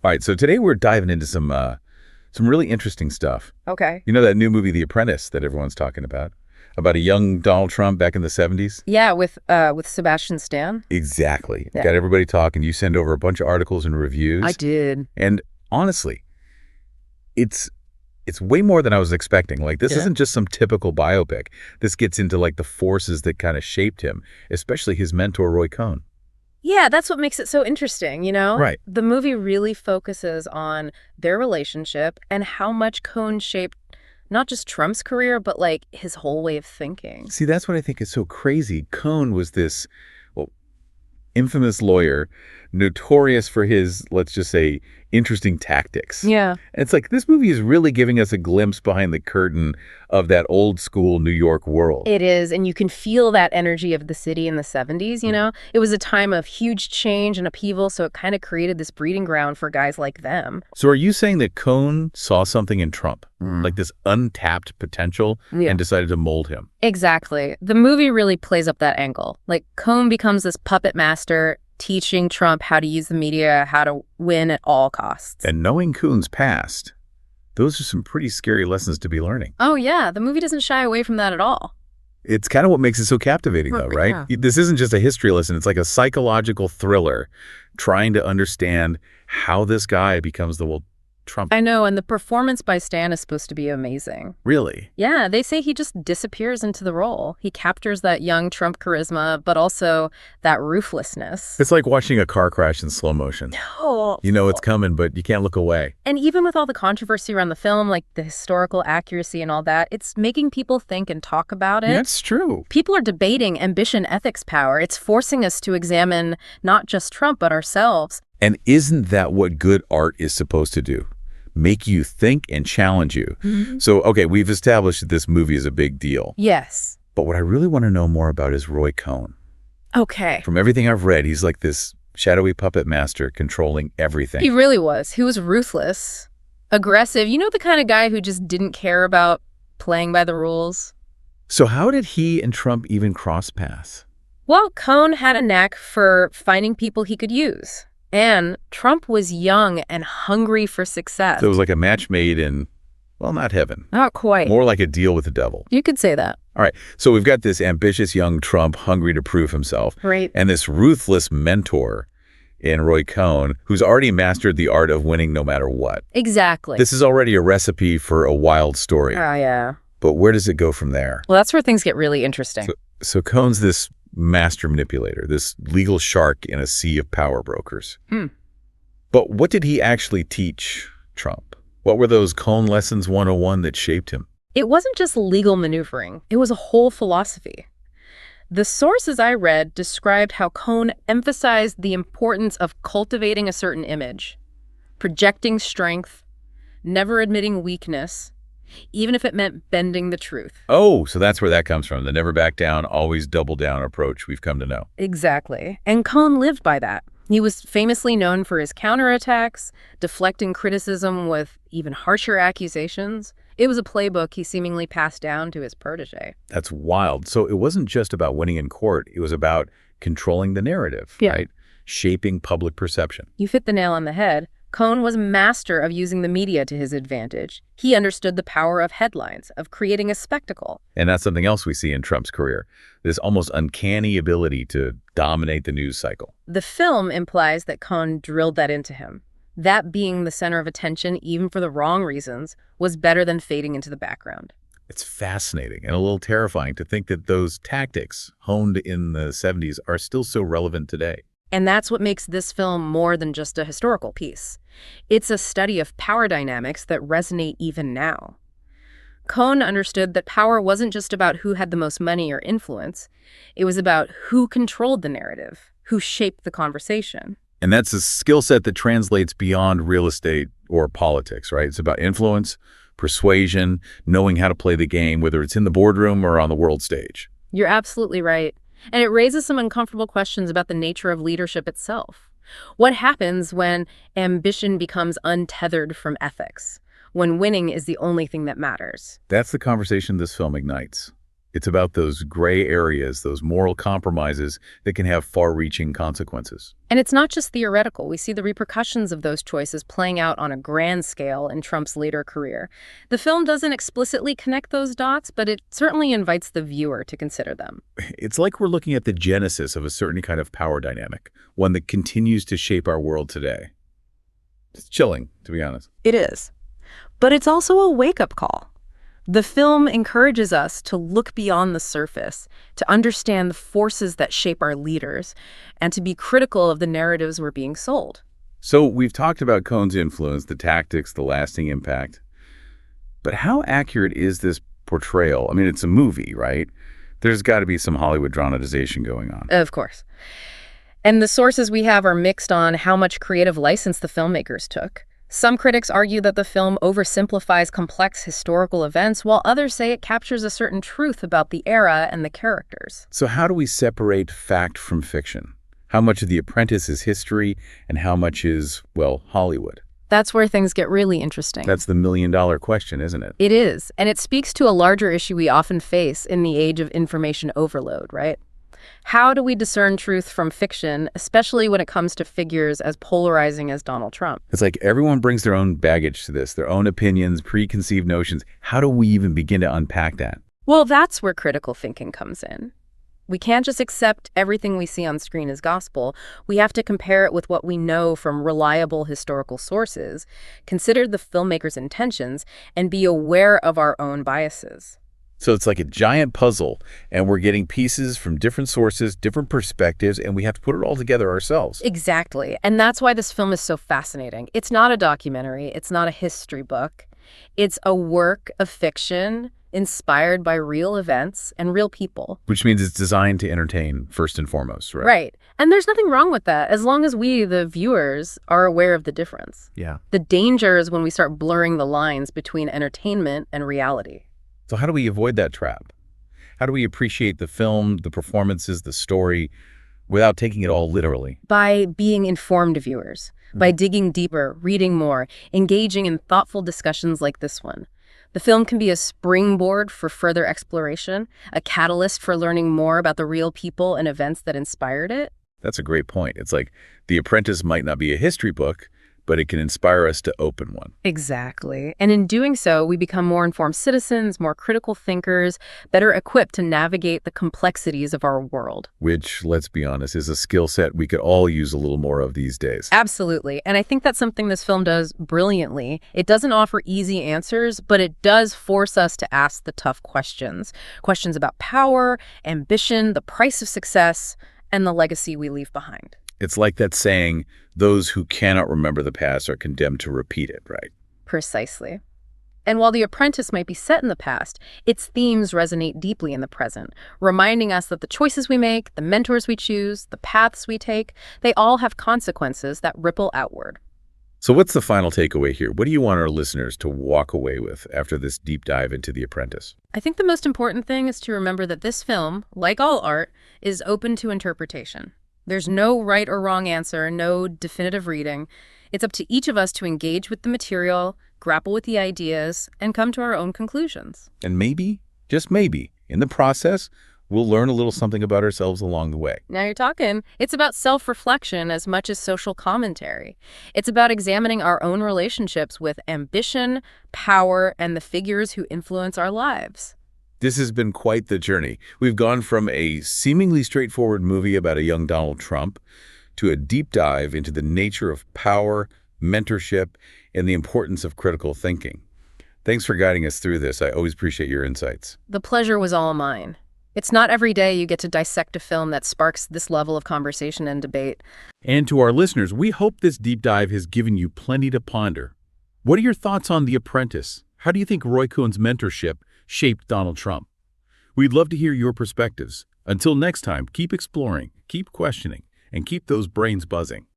All right, so today we're diving into some really interesting stuff. Okay. You know that new movie, The Apprentice, that everyone's talking about a young Donald Trump back in the 70s? Yeah, with Sebastian Stan. Exactly. Yeah. Got everybody talking. You send over a bunch of articles and reviews. I did. And honestly, it's way more than I was expecting. Like, this Yeah. isn't just some typical biopic. This gets into, like, the forces that kind of shaped him, especially his mentor, Roy Cohn. Yeah, that's what makes it so interesting, you know? Right. The movie really focuses on their relationship and how much Cohn shaped not just Trump's career, but like his whole way of thinking. See, that's what I think is so crazy. Cohn was this, well, infamous lawyer, notorious for his, let's just say, interesting tactics. Yeah. And it's like, this movie is really giving us a glimpse behind the curtain of that old school New York world. It is, and you can feel that energy of the city in the 70s, you know? It was a time of huge change and upheaval, so it kind of created this breeding ground for guys like them. So are you saying that Cohn saw something in Trump, like this untapped potential, Yeah. and decided to mold him? Exactly. The movie really plays up that angle. Like, Cohn becomes this puppet master, teaching Trump how to use the media, how to win at all costs. And knowing Cohn's past, those are some pretty scary lessons to be learning. Oh, yeah. The movie doesn't shy away from that at all. It's kind of what makes it so captivating, though, right? Yeah. This isn't just a history lesson. It's like a psychological thriller trying to understand how this guy becomes the world Trump. I know, and the performance by Stan is supposed to be amazing. Really? Yeah, they say he just disappears into the role. He captures that young Trump charisma, but also that ruthlessness. It's like watching a car crash in slow motion. Oh. You know it's coming, but you can't look away. And even with all the controversy around the film, like the historical accuracy and all that, it's making people think and talk about it. That's true. People are debating ambition, ethics, power. It's forcing us to examine not just Trump, but ourselves. And isn't that what good art is supposed to do? Make you think and challenge you. So, okay, we've established that this movie is a big deal. Yes. But what I really want to know more about is Roy Cohn. Okay. From everything I've read, he's like this shadowy puppet master controlling everything. He really was. He was ruthless, aggressive. You know, the kind of guy who just didn't care about playing by the rules? So how did he and Trump even cross paths? Well, Cohn had a knack for finding people he could use. And Trump was young and hungry for success. So it was like a match made in, well, not heaven. Not quite. More like a deal with the devil. You could say that. All right, so we've got this ambitious young Trump hungry to prove himself. Right. And this ruthless mentor in Roy Cohn who's already mastered the art of winning no matter what. Exactly. This is already a recipe for a wild story. Oh, yeah. But where does it go from there? Well, that's where things get really interesting. So Cohn's this master manipulator, this legal shark in a sea of power brokers. But what did he actually teach Trump? What were those Cohn Lessons 101 that shaped him? It wasn't just legal maneuvering. It was a whole philosophy. The sources I read described how Cohn emphasized the importance of cultivating a certain image, projecting strength, never admitting weakness, even if it meant bending the truth. Oh, so that's where that comes from. The never back down, always double down approach we've come to know. Exactly. And Cohn lived by that. He was famously known for his counterattacks, deflecting criticism with even harsher accusations. It was a playbook he seemingly passed down to his protege. That's wild. So it wasn't just about winning in court. It was about controlling the narrative, Yeah. right? Shaping public perception. You hit the nail on the head. Cohn was a master of using the media to his advantage. He understood the power of headlines, of creating a spectacle. And that's something else we see in Trump's career, this almost uncanny ability to dominate the news cycle. The film implies that Cohn drilled that into him. That being the center of attention, even for the wrong reasons, was better than fading into the background. It's fascinating and a little terrifying to think that those tactics honed in the 70s are still so relevant today. And that's what makes this film more than just a historical piece. It's a study of power dynamics that resonate even now. Cohn understood that power wasn't just about who had the most money or influence. It was about who controlled the narrative, who shaped the conversation. And that's a skill set that translates beyond real estate or politics, right? It's about influence, persuasion, knowing how to play the game, whether it's in the boardroom or on the world stage. You're absolutely right. And it raises some uncomfortable questions about the nature of leadership itself. What happens when ambition becomes untethered from ethics? When winning is the only thing that matters? That's the conversation this film ignites. It's about those gray areas, those moral compromises that can have far-reaching consequences. And it's not just theoretical. We see the repercussions of those choices playing out on a grand scale in Trump's later career. The film doesn't explicitly connect those dots, but it certainly invites the viewer to consider them. It's like we're looking at the genesis of a certain kind of power dynamic, one that continues to shape our world today. It's chilling, to be honest. It is. But it's also a wake-up call. The film encourages us to look beyond the surface, to understand the forces that shape our leaders, and to be critical of the narratives we're being sold. So we've talked about Cohn's influence, the tactics, the lasting impact. But how accurate is this portrayal? I mean, it's a movie, right? There's got to be some Hollywood dramatization going on. Of course. And the sources we have are mixed on how much creative license the filmmakers took. Some critics argue that the film oversimplifies complex historical events, while others say it captures a certain truth about the era and the characters. So how do we separate fact from fiction? How much of The Apprentice is history and how much is, well, Hollywood? That's where things get really interesting. That's the million-dollar question, isn't it? It is, and it speaks to a larger issue we often face in the age of information overload, right? How do we discern truth from fiction, especially when it comes to figures as polarizing as Donald Trump? It's like everyone brings their own baggage to this, their own opinions, preconceived notions. How do we even begin to unpack that? Well, that's where critical thinking comes in. We can't just accept everything we see on screen as gospel. We have to compare it with what we know from reliable historical sources, consider the filmmaker's intentions, and be aware of our own biases. So it's like a giant puzzle, and we're getting pieces from different sources, different perspectives, and we have to put it all together ourselves. Exactly. And that's why this film is so fascinating. It's not a documentary. It's not a history book. It's a work of fiction inspired by real events and real people. Which means it's designed to entertain, first and foremost, right? Right. And there's nothing wrong with that, as long as we, the viewers, are aware of the difference. Yeah. The danger is when we start blurring the lines between entertainment and reality. So how do we avoid that trap? How do we appreciate the film, the performances, the story, without taking it all literally? By being informed viewers, by digging deeper, reading more, engaging in thoughtful discussions like this one. The film can be a springboard for further exploration, a catalyst for learning more about the real people and events that inspired it. That's a great point. It's like The Apprentice might not be a history book, but it can inspire us to open one. Exactly. And in doing so, we become more informed citizens, more critical thinkers, better equipped to navigate the complexities of our world. Which, let's be honest, is a skill set we could all use a little more of these days. Absolutely. And I think that's something this film does brilliantly. It doesn't offer easy answers, but it does force us to ask the tough questions. Questions about power, ambition, the price of success, and the legacy we leave behind. It's like that saying, those who cannot remember the past are condemned to repeat it, right? Precisely. And while The Apprentice might be set in the past, its themes resonate deeply in the present, reminding us that the choices we make, the mentors we choose, the paths we take, they all have consequences that ripple outward. So what's the final takeaway here? What do you want our listeners to walk away with after this deep dive into The Apprentice? I think the most important thing is to remember that this film, like all art, is open to interpretation. There's no right or wrong answer, no definitive reading. It's up to each of us to engage with the material, grapple with the ideas, and come to our own conclusions. And maybe, just maybe, in the process, we'll learn a little something about ourselves along the way. Now you're talking. It's about self-reflection as much as social commentary. It's about examining our own relationships with ambition, power, and the figures who influence our lives. This has been quite the journey. We've gone from a seemingly straightforward movie about a young Donald Trump to a deep dive into the nature of power, mentorship, and the importance of critical thinking. Thanks for guiding us through this. I always appreciate your insights. The pleasure was all mine. It's not every day you get to dissect a film that sparks this level of conversation and debate. And to our listeners, we hope this deep dive has given you plenty to ponder. What are your thoughts on The Apprentice? How do you think Roy Cohn's mentorship shaped Donald Trump? We'd love to hear your perspectives. Until next time, keep exploring, keep questioning, and keep those brains buzzing.